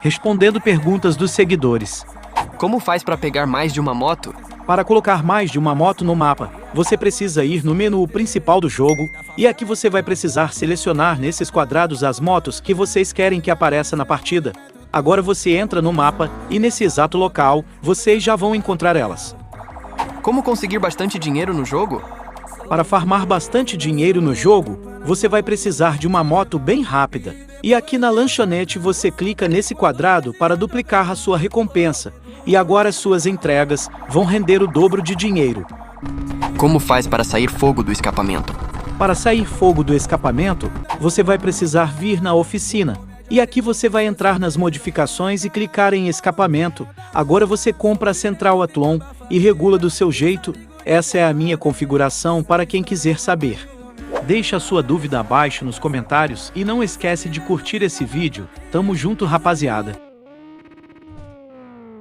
Respondendo perguntas dos seguidores. Como faz para pegar mais de uma moto? Para colocar mais de uma moto no mapa, você precisa ir no menu principal do jogo, e aqui você vai precisar selecionar nesses quadrados as motos que vocês querem que apareça na partida. Agora você entra no mapa, e nesse exato local, vocês já vão encontrar elas. Como conseguir bastante dinheiro no jogo? Para farmar bastante dinheiro no jogo, você vai precisar de uma moto bem rápida. E aqui na lanchonete você clica nesse quadrado para duplicar a sua recompensa. E agora suas entregas vão render o dobro de dinheiro. Como faz para sair fogo do escapamento? Para sair fogo do escapamento, você vai precisar vir na oficina. E aqui você vai entrar nas modificações e clicar em escapamento. Agora você compra a central Athlon e regula do seu jeito. Essa é a minha configuração para quem quiser saber. Deixa a sua dúvida abaixo nos comentários e não esquece de curtir esse vídeo. Tamo junto, rapaziada!